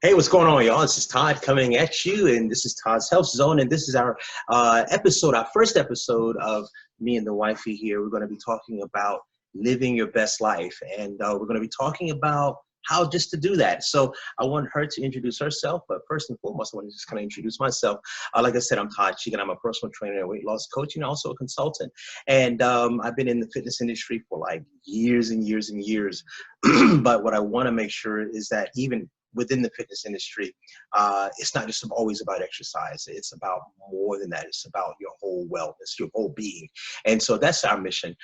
Hey, what's going on, y'all? This is Todd coming at you, and this is Todd's Health Zone, and this is our our first episode of me and the wifey here. We're going to be talking about living your best life, and we're going to be talking about how just to do that. So I want her to introduce herself, but first and foremost, I want to just kind of introduce myself. Like I said, I'm Todd Cheek, I'm a personal trainer and weight loss coach, and also a consultant. And I've been in the fitness industry for like years and years and years. But what I want to make sure is that even within the fitness industry, it's not just always about exercise. It's about more than that. It's about your whole wellness, your whole being. And so that's our mission.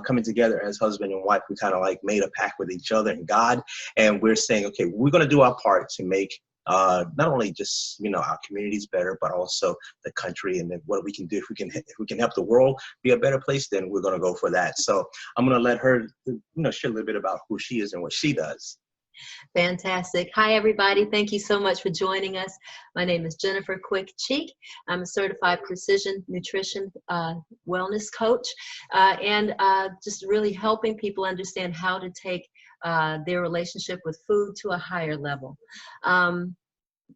Coming together as husband and wife, we kind of like made a pact with each other and God. And we're saying, okay, we're going to do our part to make not only just, our communities better, but also the country, and then what we can do if we can help the world be a better place, then we're going to go for that. So I'm going to let her, share a little bit about who she is and what she does. Fantastic. Hi, everybody. Thank you so much for joining us. My name is Jennifer Quick Cheek. I'm a certified precision nutrition wellness coach, and just really helping people understand how to take their relationship with food to a higher level.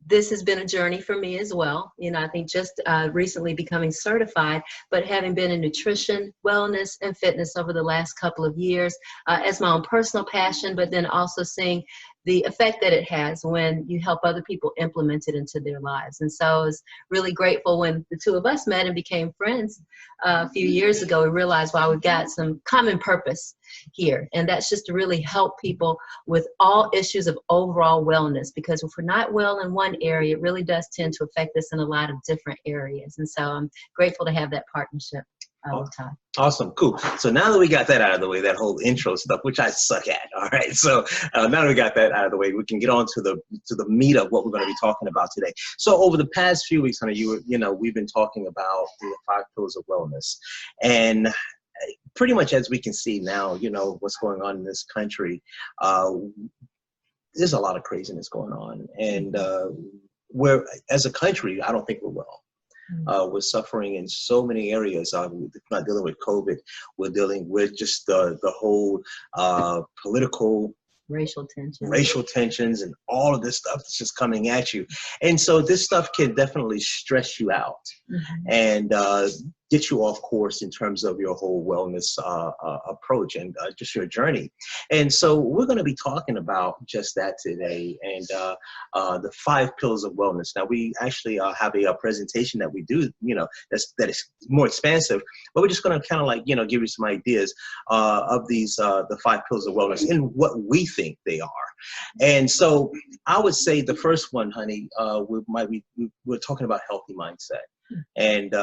This has been a journey for me as well. I think just recently becoming certified, but having been in nutrition, wellness, and fitness over the last couple of years as my own personal passion, but then also seeing the effect that it has when you help other people implement it into their lives. And so I was really grateful when the two of us met and became friends a few years ago. We realized, wow, we've got some common purpose here. And that's just to really help people with all issues of overall wellness, because if we're not well in one area, it really does tend to affect us in a lot of different areas. And so I'm grateful to have that partnership with Todd. Awesome. Cool. So now that we got that out of the way, that whole intro stuff, which I suck at. All right. So now that we got that out of the way, we can get on to the meat of what we're going to be talking about today. So over the past few weeks, honey, we've been talking about the 5 pillars of wellness, and pretty much as we can see now, what's going on in this country, there's a lot of craziness going on, and we're, as a country, I don't think we're well. We're suffering in so many areas. We're not dealing with COVID. We're dealing with just the whole political, racial tensions, and all of this stuff that's just coming at you. And so this stuff can definitely stress you out and get you off course in terms of your whole wellness approach and just your journey. And so we're going to be talking about just that today, and the 5 pillars of wellness. Now, we actually have a presentation that we do, that is more expansive, but we're just going to kind of like, give you some ideas of these, the 5 pillars of wellness and what we think they are. And so I would say the first one, honey, we're talking about healthy mindset. And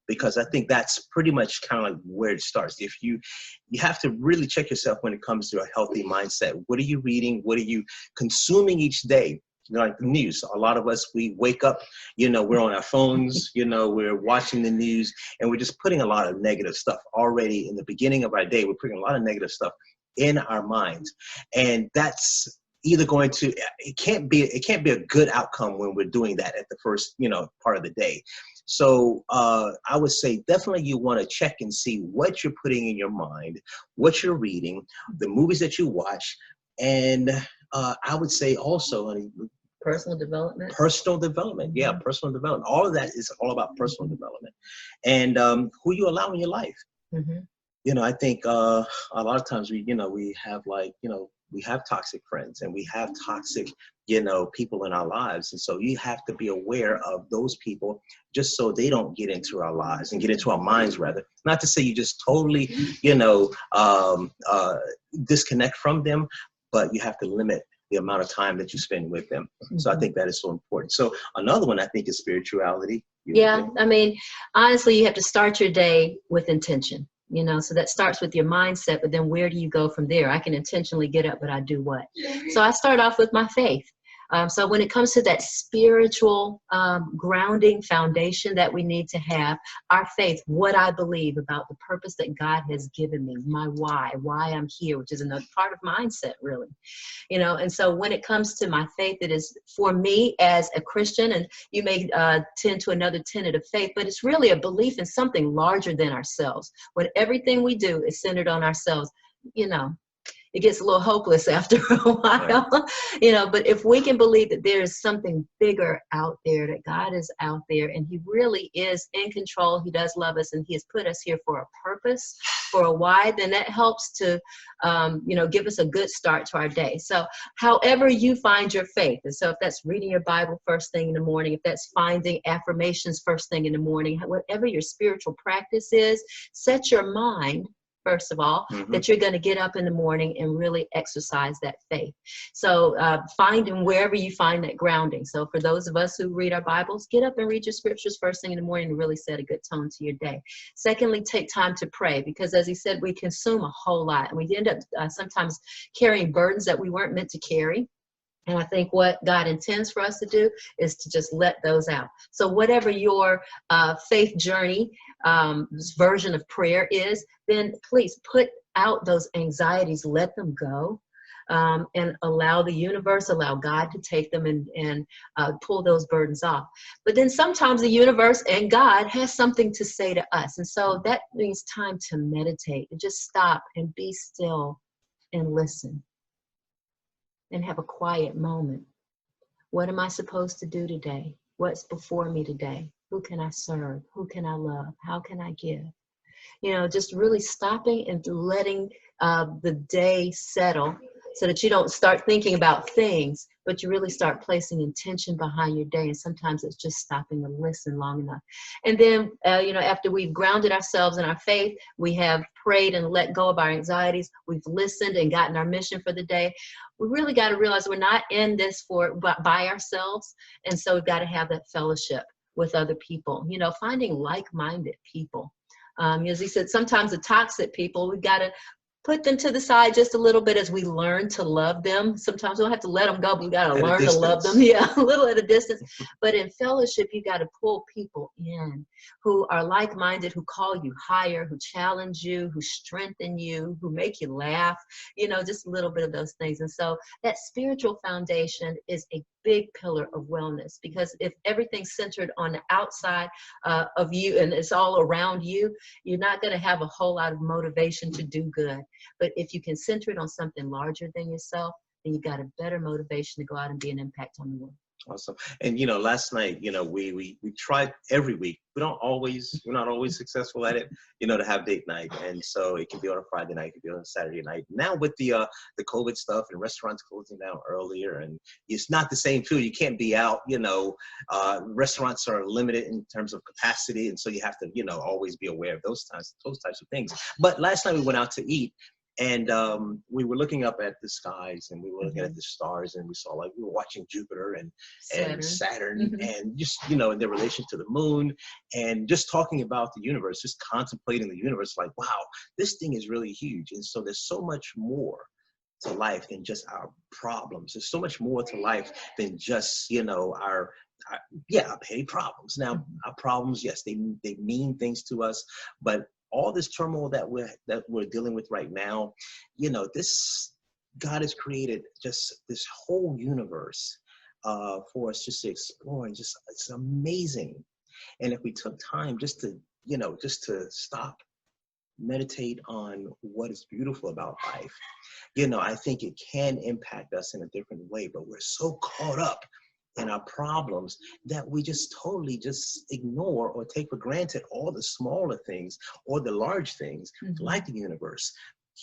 because I think that's pretty much kind of like where it starts. If you have to really check yourself when it comes to a healthy mindset. What are you reading? What are you consuming each day? Like the news. A lot of us, we wake up, we're on our phones, we're watching the news, and we're just putting a lot of negative stuff already in the beginning of our day. We're putting a lot of negative stuff in our minds, and that's either going to, it can't be a good outcome when we're doing that at the first, part of the day. So I would say definitely you want to check and see what you're putting in your mind, what you're reading, the movies that you watch, and I would say also, personal development. Yeah, personal development. All of that is all about personal development, and who you allow in your life. I think a lot of times we have we have toxic friends, and we have toxic, people in our lives. And so you have to be aware of those people just so they don't get into our lives and get into our minds, rather. Not to say you just totally, disconnect from them, but you have to limit the amount of time that you spend with them. So I think that is so important. So another one I think is spirituality. Yeah. I mean, honestly, you have to start your day with intention. So that starts with your mindset, but then where do you go from there? I can intentionally get up, but I do what? So I start off with my faith. So when it comes to that spiritual grounding foundation that we need to have, our faith, what I believe about the purpose that God has given me, my why I'm here, which is another part of mindset, really. And so when it comes to my faith, it is for me as a Christian, and you may tend to another tenet of faith, but it's really a belief in something larger than ourselves. When everything we do is centered on ourselves, it gets a little hopeless after a while. You know, but if we can believe that there is something bigger out there, that God is out there and he really is in control, he does love us, and he has put us here for a purpose, for a why, then that helps to you know, give us a good start to our day. So however you find your faith, and so if that's reading your Bible first thing in the morning, if that's finding affirmations first thing in the morning, whatever your spiritual practice is, set your mind, first of all, that you're going to get up in the morning and really exercise that faith. So finding wherever you find that grounding. So for those of us who read our Bibles, get up and read your scriptures first thing in the morning to really set a good tone to your day. Secondly, take time to pray, because as he said, we consume a whole lot and we end up sometimes carrying burdens that we weren't meant to carry. And I think what God intends for us to do is to just let those out. So whatever your faith journey version of prayer is, then please put out those anxieties, let them go, and allow the universe, allow God to take them and pull those burdens off. But then sometimes the universe and God has something to say to us. And so that means time to meditate, and just stop and be still and listen. And have a quiet moment. What am I supposed to do today? What's before me today? Who can I serve? Who can I love? How can I give? You know, just really stopping and letting the day settle so that you don't start thinking about things, but you really start placing intention behind your day. And sometimes it's just stopping to listen long enough. And then, you know, after we've grounded ourselves in our faith, we have prayed and let go of our anxieties, we've listened and gotten our mission for the day. We really got to realize we're not in this by ourselves. And so we've got to have that fellowship with other people, you know, finding like-minded people. As he said, sometimes the toxic people, we've got to put them to the side just a little bit as we learn to love them. Sometimes we don't have to let them go, but we got to learn to love them. Yeah, a little at a distance. But in fellowship, you got to pull people in who are like-minded, who call you higher, who challenge you, who strengthen you, who make you laugh, you know, just a little bit of those things. And so that spiritual foundation is a big pillar of wellness, because if everything's centered on the outside of you and it's all around you, you're not going to have a whole lot of motivation to do good. But if you can center it on something larger than yourself, then you've got a better motivation to go out and be an impact on the world. Awesome. And, you know, last night, you know, we tried every week. We're not always successful at it, you know, to have date night. And so it can be on a Friday night, it can be on a Saturday night. Now with the COVID stuff and restaurants closing down earlier, and it's not the same feel. You can't be out, you know, restaurants are limited in terms of capacity. And so you have to, you know, always be aware of those types of things. But last night we went out to eat. And we were looking up at the skies, and we were looking at the stars, and we saw, like, we were watching Jupiter and Saturn and just, you know, in their relation to the moon, and just talking about the universe, just contemplating the universe, like, wow, this thing is really huge. And so there's so much more to life than just our problems. There's so much more to life than just, you know, our petty problems. Now, our problems, yes, they mean things to us, but all this turmoil that we're dealing with right now, you know, this God has created just this whole universe for us just to explore, and just, it's amazing. And if we took time just to, you know, just to stop, meditate on what is beautiful about life, you know, I think it can impact us in a different way. But we're so caught up in our problems that we just totally just ignore or take for granted all the smaller things or the large things, like the universe,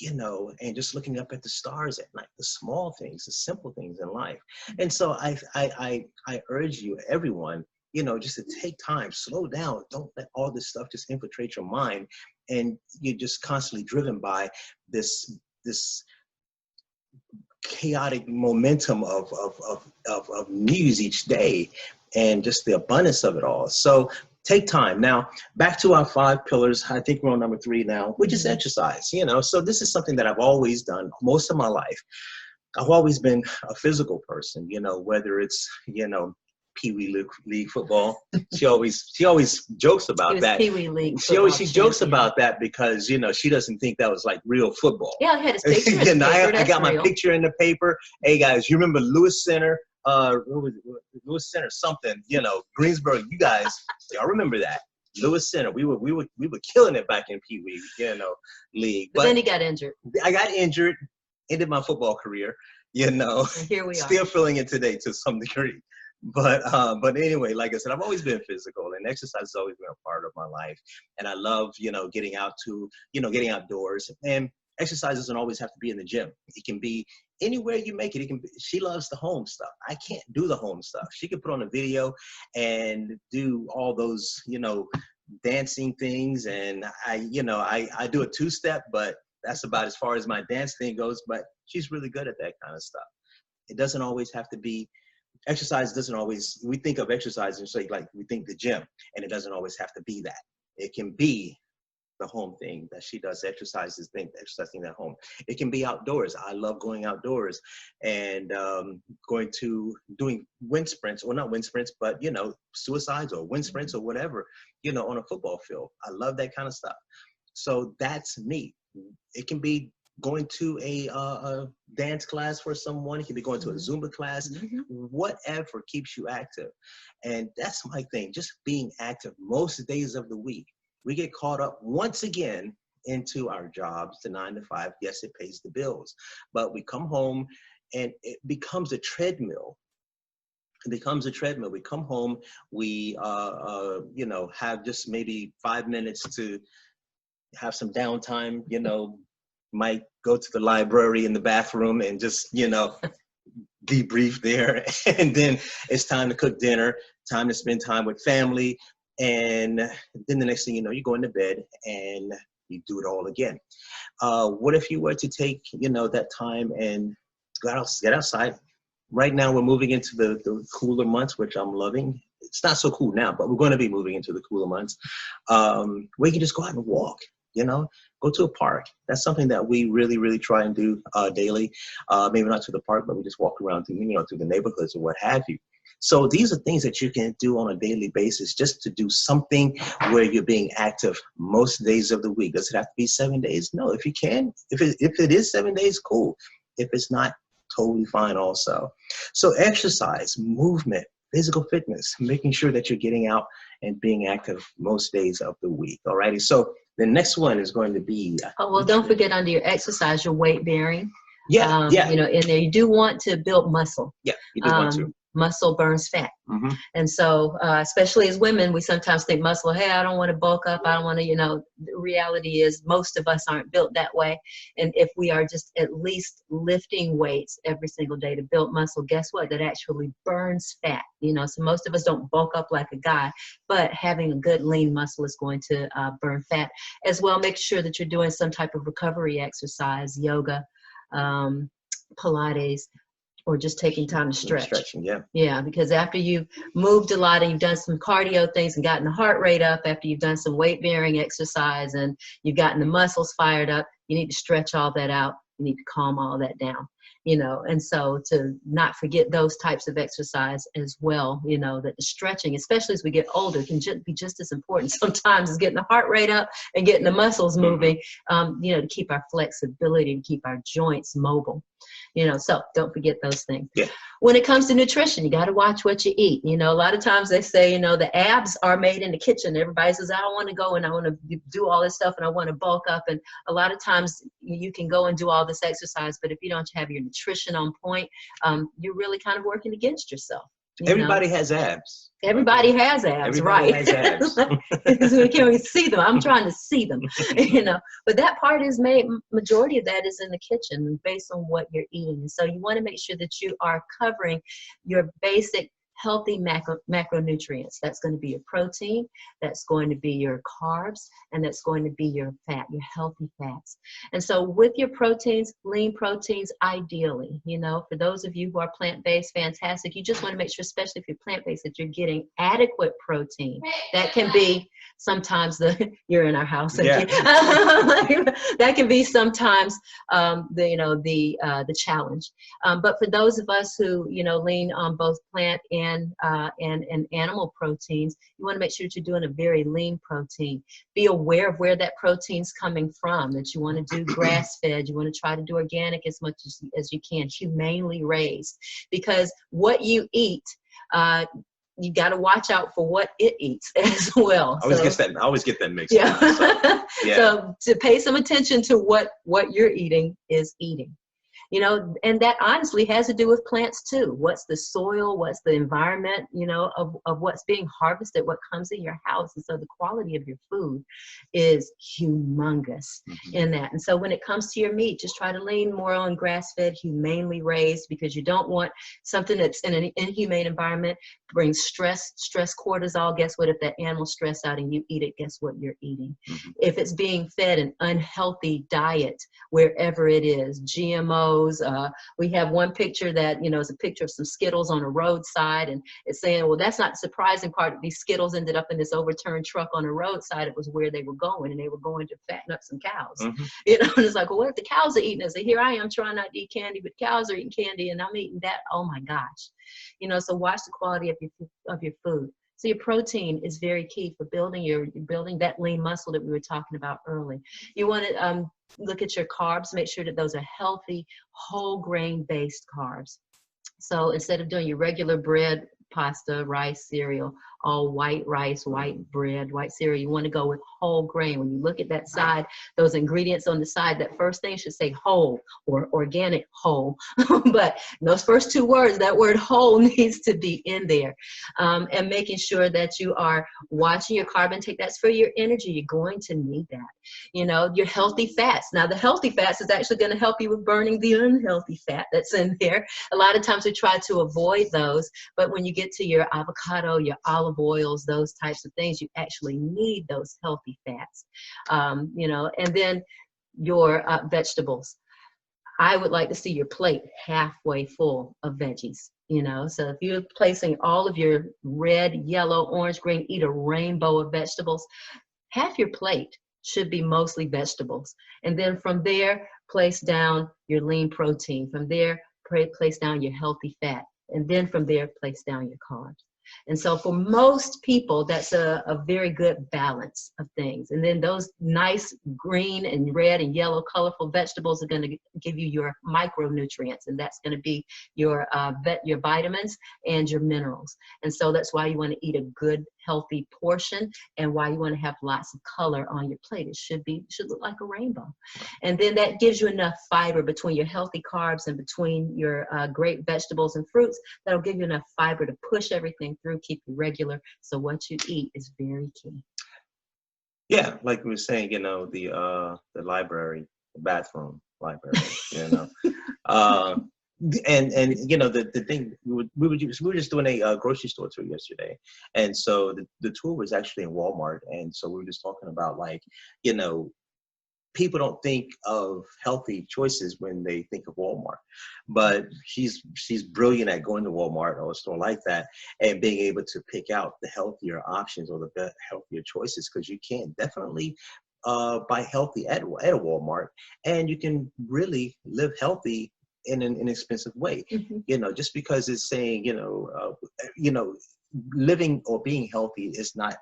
you know, and just looking up at the stars at night, the small things, the simple things in life. And so I urge you, everyone, you know, just to take time, slow down. Don't let all this stuff just infiltrate your mind, and you're just constantly driven by this chaotic momentum of news each day, and just the abundance of it all. So take time. Now, back to our 5 pillars. I think we're on number 3 now, which is exercise. You know, so this is something that I've always done most of my life. I've always been a physical person, you know, whether it's, you know, Pee Wee League football. She always jokes about that. Pee Wee League. She jokes about that because, you know, she doesn't think that was like real football. Yeah, I had his picture in the you know, paper. I got my picture in the paper. Hey guys, you remember Lewis Center? Lewis Center something, you know, Greensboro. You guys, y'all remember that? Lewis Center. We were killing it back in Pee Wee, you know, league. But then he got injured. I got injured. ended my football career, you know, And here we are. still feeling it today to some degree. But anyway, like I said, I've always been physical, and exercise has always been a part of my life. And I love, you know, getting outdoors. And exercise doesn't always have to be in the gym. It can be anywhere you make it. It can be, she loves the home stuff. I can't do the home stuff. She can put on a video and do all those, you know, dancing things. And I do a two-step, but that's about as far as my dance thing goes. But she's really good at that kind of stuff. It doesn't always have to be, exercise doesn't always, we think of exercise and say, like, we think the gym, and it doesn't always have to be that. It can be the home thing that she does, exercising at home. It can be outdoors. I love going outdoors and doing wind sprints, or not wind sprints, but, you know, suicides or wind sprints or whatever, you know, on a football field. I love that kind of stuff. So that's me. It can be going to a dance class for someone. It can be going to a Zumba class, whatever keeps you active. And that's my thing, just being active most days of the week. We get caught up once again into our jobs, the 9 to 5. Yes, it pays the bills, but we come home and it becomes a treadmill. It becomes a treadmill. We come home, we you know, have just maybe 5 minutes to have some downtime, you know, might go to the library in the bathroom and just, you know, debrief there. And then it's time to cook dinner, time to spend time with family. And then the next thing you know, you go into bed and you do it all again. What if you were to take, you know, that time and get outside? Right now, we're moving into the cooler months, which I'm loving. It's not so cool now, but we're going to be moving into the cooler months, where you can just go out and walk, you know, go to a park. That's something that we really, really try and do daily. Maybe not to the park, but we just walk around through, you know, through the neighborhoods or what have you. So these are things that you can do on a daily basis, just to do something where you're being active most days of the week. Does it have to be 7 days? No, if you can, if it is 7 days, cool. If it's not, totally fine also. So exercise, movement, physical fitness, making sure that you're getting out and being active most days of the week. Alrighty, so the next one is going to be. Oh, well, don't forget under your exercise, your weight bearing. Yeah. You know, in there, you do want to build muscle. Yeah, you do want to. Muscle burns fat. And so, especially as women, we sometimes think muscle, hey, I don't want to bulk up. I don't want to, you know, the reality is most of us aren't built that way. And if we are just at least lifting weights every single day to build muscle, guess what? That actually burns fat. You know, so most of us don't bulk up like a guy, but having a good lean muscle is going to burn fat as well. Make sure that you're doing some type of recovery exercise, yoga, Pilates, or just taking time to stretch. Stretching, yeah. Yeah, because after you've moved a lot and you've done some cardio things and gotten the heart rate up, after you've done some weight bearing exercise and you've gotten the muscles fired up, you need to stretch all that out. You need to calm all that down, you know. And so to not forget those types of exercise as well, you know, that the stretching, especially as we get older, can be just as important sometimes as getting the heart rate up and getting the muscles moving, you know, to keep our flexibility, to keep our joints mobile. You know, so don't forget those things. Yeah. When it comes to nutrition, you got to watch what you eat. You know, a lot of times they say, you know, the abs are made in the kitchen. Everybody says, I don't want to go and I want to do all this stuff and I want to bulk up. And a lot of times you can go and do all this exercise, but if you don't have your nutrition on point, you're really kind of working against yourself. Everybody has abs. Everybody has abs, Everybody right? has abs. Because we can't even see them. I'm trying to see them, you know. But that part is made, majority of that is in the kitchen based on what you're eating. And so you want to make sure that you are covering your basic healthy macronutrients. That's going to be your protein, that's going to be your carbs, and that's going to be your fat, your healthy fats. And so with your proteins, lean proteins, ideally, you know, for those of you who are plant-based, fantastic. You just want to make sure, especially if you're plant-based, that you're getting adequate protein. That can be sometimes you're in our house. Yeah. That can be sometimes the challenge. But for those of us who, you know, lean on both plant and animal proteins, you want to make sure that you're doing a very lean protein. Be aware of where that protein's coming from, that you want to do grass-fed, you want to try to do organic as much as you can, humanely raised, because what you eat, you got to watch out for what it eats as well. I always get that mixed yeah. up. So, yeah. So to pay some attention to what you're eating is eating. You know, and that honestly has to do with plants too. What's the soil, what's the environment, you know, of what's being harvested, what comes in your house. And so the quality of your food is humongous in that. And so when it comes to your meat, just try to lean more on grass-fed, humanely raised, because you don't want something that's in an inhumane environment, brings stress, cortisol. Guess what? If that animal's stressed out and you eat it, guess what you're eating? If it's being fed an unhealthy diet, wherever it is, GMOs, we have one picture that, you know, is a picture of some Skittles on a roadside, and it's saying, well, that's not the surprising part. These Skittles ended up in this overturned truck on the roadside. It was where they were going, and they were going to fatten up some cows. You know, and it's like, well, what if the cows are eating this? And here I am trying not to eat candy, but cows are eating candy, and I'm eating that. Oh my gosh. You know, so watch the quality of your food. So your protein is very key for building that lean muscle that we were talking about early. You want to look at your carbs, make sure that those are healthy, whole grain based carbs. So instead of doing your regular bread, pasta, rice, cereal, all white rice, white bread, white cereal, you want to go with whole grain. When you look at that side, those ingredients on the side, that first thing should say whole or organic whole. But those first two words, that word whole needs to be in there. And making sure that you are watching your carb intake. That's for your energy. You're going to need that. You know, your healthy fats. Now, the healthy fats is actually going to help you with burning the unhealthy fat that's in there. A lot of times we try to avoid those, but when you get to your avocado, your olive oils, those types of things, you actually need those healthy fats. You know, and then your vegetables. I would like to see your plate halfway full of veggies. You know, so if you're placing all of your red, yellow, orange, green, eat a rainbow of vegetables, half your plate should be mostly vegetables. And then from there, place down your lean protein. From there, place down your healthy fat. And then from there, place down your carbs. And so for most people, that's a very good balance of things. And then those nice green and red and yellow colorful vegetables are going to give you your micronutrients, and that's going to be your vitamins and your minerals. And so that's why you want to eat a good, healthy portion, and why you want to have lots of color on your plate. It should look like a rainbow. And then that gives you enough fiber between your healthy carbs and between your great vegetables and fruits. That'll give you enough fiber to push everything through, keep you regular. So what you eat is very key. Yeah, like we were saying, you know, the library, the bathroom library, you know. And you know, the thing, we were just doing a grocery store tour yesterday, and so the tour was actually in Walmart, and so we were just talking about, like, you know, people don't think of healthy choices when they think of Walmart, but she's brilliant at going to Walmart or a store like that and being able to pick out the healthier options or the healthier choices, because you can definitely buy healthy at a Walmart, and you can really live healthy in an inexpensive way. You know, just because it's saying, you know, living or being healthy is not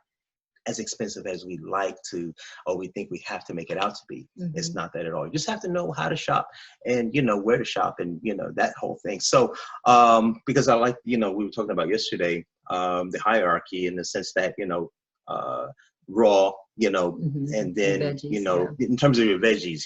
as expensive as we like to, or we think we have to make it out to be. It's not that at all. You just have to know how to shop, and, you know, where to shop, and, you know, that whole thing. So because I like, you know, we were talking about yesterday, the hierarchy, in the sense that, you know, raw, you know, and then veggies, you know, in terms of your veggies,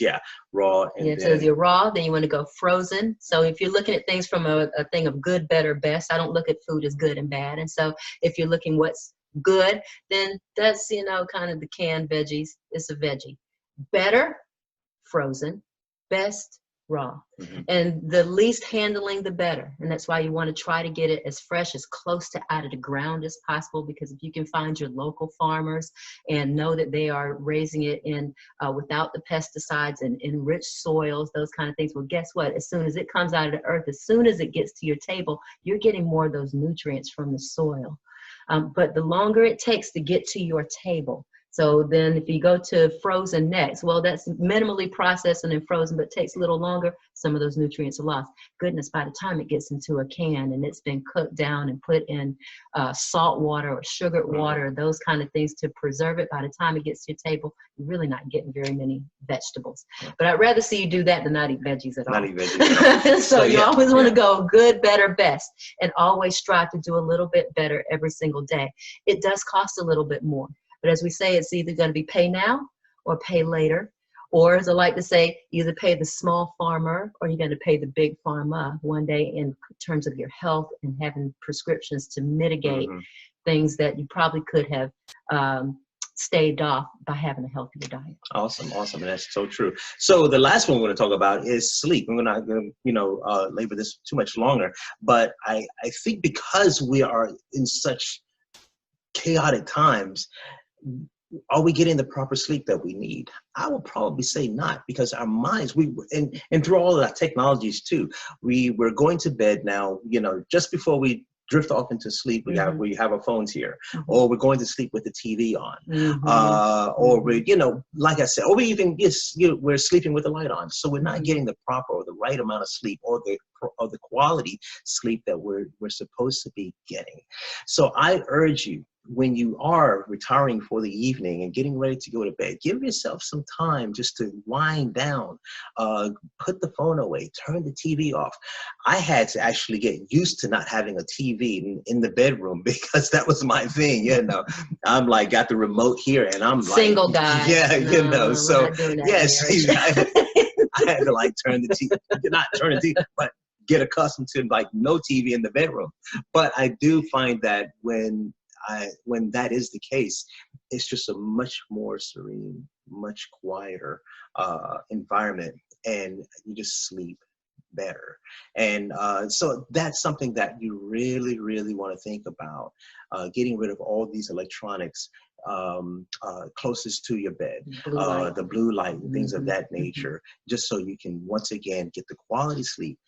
raw. And so if you're raw, then you want to go frozen. So if you're looking at things from a thing of good, better, best, I don't look at food as good and bad. And so if you're looking what's good, then that's, you know, kind of the canned veggies. It's a veggie. Better, frozen. Best, raw. And the least handling, the better. And that's why you want to try to get it as fresh, as close to out of the ground as possible, because if you can find your local farmers and know that they are raising it in without the pesticides and enriched soils, those kind of things, well, guess what? As soon as it comes out of the earth, as soon as it gets to your table, you're getting more of those nutrients from the soil. But the longer it takes to get to your table. So then if you go to frozen next, well, that's minimally processed and then frozen, but it takes a little longer. Some of those nutrients are lost. Goodness, by the time it gets into a can and it's been cooked down and put in salt water or sugared water, those kind of things to preserve it, by the time it gets to your table, you're really not getting very many vegetables. But I'd rather see you do that than not eat veggies at all. Not eat veggies. So you always want to go good, better, best, and always strive to do a little bit better every single day. It does cost a little bit more. But as we say, it's either going to be pay now or pay later, Or as I like to say, either pay the small farmer or you're going to pay the big pharma one day in terms of your health and having prescriptions to mitigate things that you probably could have staved off by having a healthier diet. Awesome, awesome, and that's so true. So the last one we're going to talk about is sleep. We're not going to, labor this too much longer, but I think because we are in such chaotic times, are we getting the proper sleep that we need? I would probably say not, because our minds, and through all of our technologies too, we're going to bed now, just before we drift off into sleep, we have our phones here, or we're going to sleep with the TV on, or we, like I said, or we even we're sleeping with the light on. So we're not getting the proper or the right amount of sleep, or the quality sleep that we're supposed to be getting. So I urge you, when you are retiring for the evening and getting ready to go to bed, give yourself some time just to wind down, put the phone away, turn the TV off. I had to actually get used to not having a TV in the bedroom, because that was my thing, I'm like, got the remote here, and I'm like, single guy. Yeah, No, so yes, I had to like turn the TV, not turn the TV, but get accustomed to like no TV in the bedroom. But I do find that when that is the case, it's just a much more serene, much quieter environment, and you just sleep better. And so that's something that you really, really want to think about, getting rid of all these electronics closest to your bed, the blue light and things of that nature, just so you can once again get the quality sleep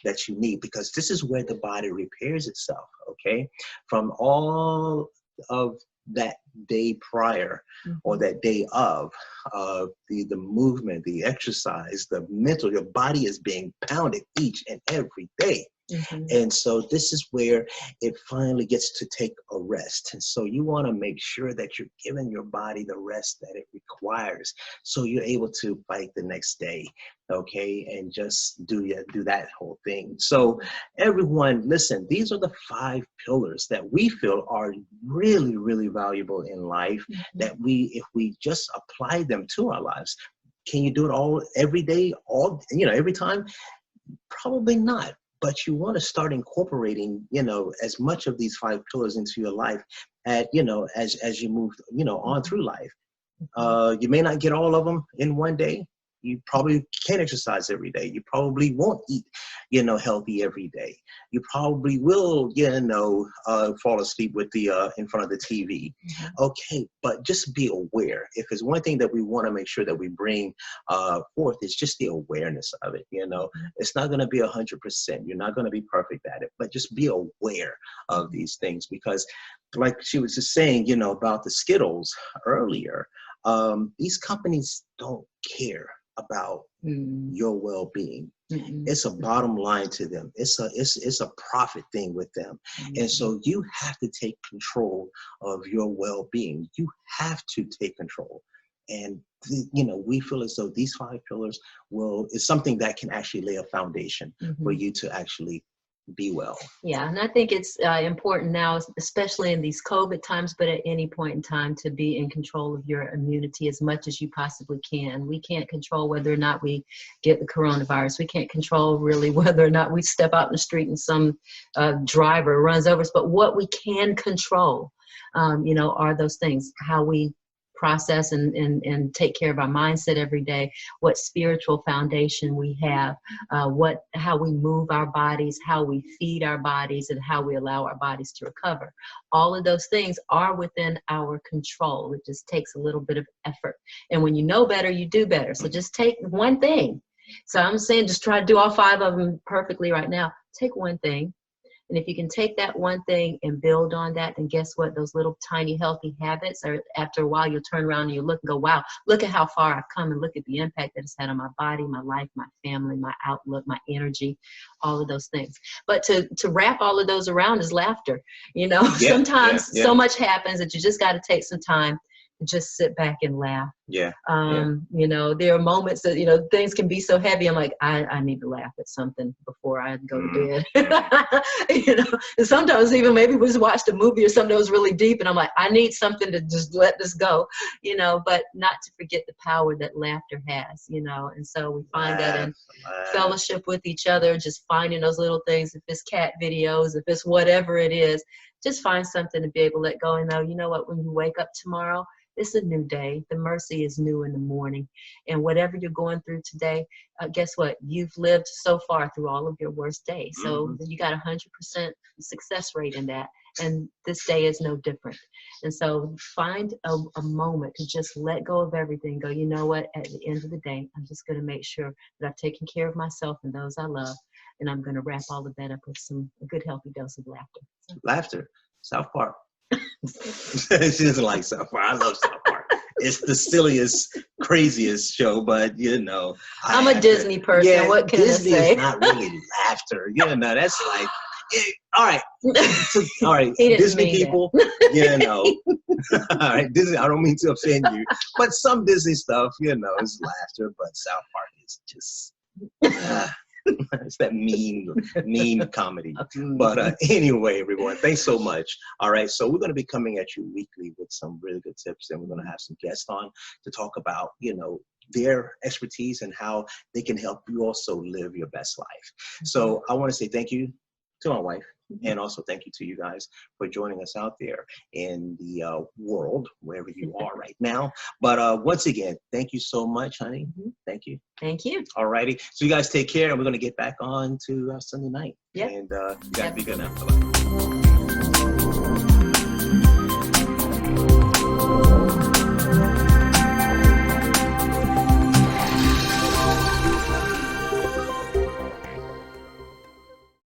that you need, because this is where the body repairs itself, okay? From all of that day prior or that day of, the movement, the exercise, the mental, your body is being pounded each and every day. And so this is where it finally gets to take a rest. And so you want to make sure that you're giving your body the rest that it requires, so you're able to fight the next day, okay, and just do that whole thing. So everyone, listen, these are the 5 pillars that we feel are really, really valuable in life, that if we just apply them to our lives. Can you do it all every day, every time? Probably not. But you want to start incorporating, as much of these 5 pillars into your life, as you move, on through life. You may not get all of them in one day. You probably can't exercise every day. You probably won't eat, healthy every day. You probably will, fall asleep with in front of the TV. Okay, but just be aware. If there's one thing that we want to make sure that we bring forth, is just the awareness of it. It's not going to be 100%. You're not going to be perfect at it, but just be aware of these things, because, like she was just saying, about the Skittles earlier, these companies don't care about your well-being. It's a bottom line to them. It's a profit thing with them. And so you have to take control of your well-being. You have to take control. And we feel as though these 5 pillars is something that can actually lay a foundation for you to actually be well. Yeah, and I think it's important now, especially in these COVID times, but at any point in time, to be in control of your immunity as much as you possibly can. We can't control whether or not we get the coronavirus. We can't control really whether or not we step out in the street and some driver runs over us. But what we can control, are those things: how we process and take care of our mindset every day, what spiritual foundation we have, how we move our bodies, how we feed our bodies, and how we allow our bodies to recover. All of those things are within our control. It just takes a little bit of effort. And when you know better, you do better. So just take one thing. So I'm saying, just try to do all 5 of them perfectly right now. Take one thing. And if you can take that one thing and build on that, then guess what? Those little tiny healthy habits, or after a while, you'll turn around and you look and go, wow, look at how far I've come, and look at the impact that it's had on my body, my life, my family, my outlook, my energy, all of those things. But to wrap all of those around is laughter. Sometimes so much happens that you just got to take some time just sit back and laugh. Yeah. You know, there are moments that, you know, things can be so heavy. I'm like, I need to laugh at something before I go to bed. You know, and sometimes even maybe we just watched a movie or something that was really deep, and I'm like, I need something to just let this go, you know, but not to forget the power that laughter has, you know. And so we find that in fellowship with each other, just finding those little things, if it's cat videos, if it's whatever it is, just find something to be able to let go and know, you know what, when you wake up tomorrow, it's a new day. The mercy is new in the morning. And whatever you're going through today, guess what? You've lived so far through all of your worst days. So you got 100% success rate in that. And this day is no different. And so find a moment to just let go of everything. Go, you know what? At the end of the day, I'm just going to make sure that I've taken care of myself and those I love. And I'm going to wrap all of that up with a good, healthy dose of laughter. Laughter. South Park. She doesn't like South Park. I love South Park. It's the silliest, craziest show, but you know, I'm a Disney person. Yeah, what can Disney I say? is not really laughter. You know, that's like, all right, all right, He didn't Disney mean people. You know, all right, Disney. I don't mean to offend you, but some Disney stuff, you know, is laughter. But South Park is just. It's that mean comedy. But anyway, everyone, thanks so much. All right, so we're going to be coming at you weekly with some really good tips, and we're going to have some guests on to talk about, you know, their expertise and how they can help you also live your best life. So I want to say thank you to my wife, and also thank you to you guys for joining us out there in the world, wherever you are right now. But once again, thank you so much, honey. Thank you. Thank you. All righty. So you guys take care, and we're going to get back on to Sunday night. Yeah. And you guys be good now.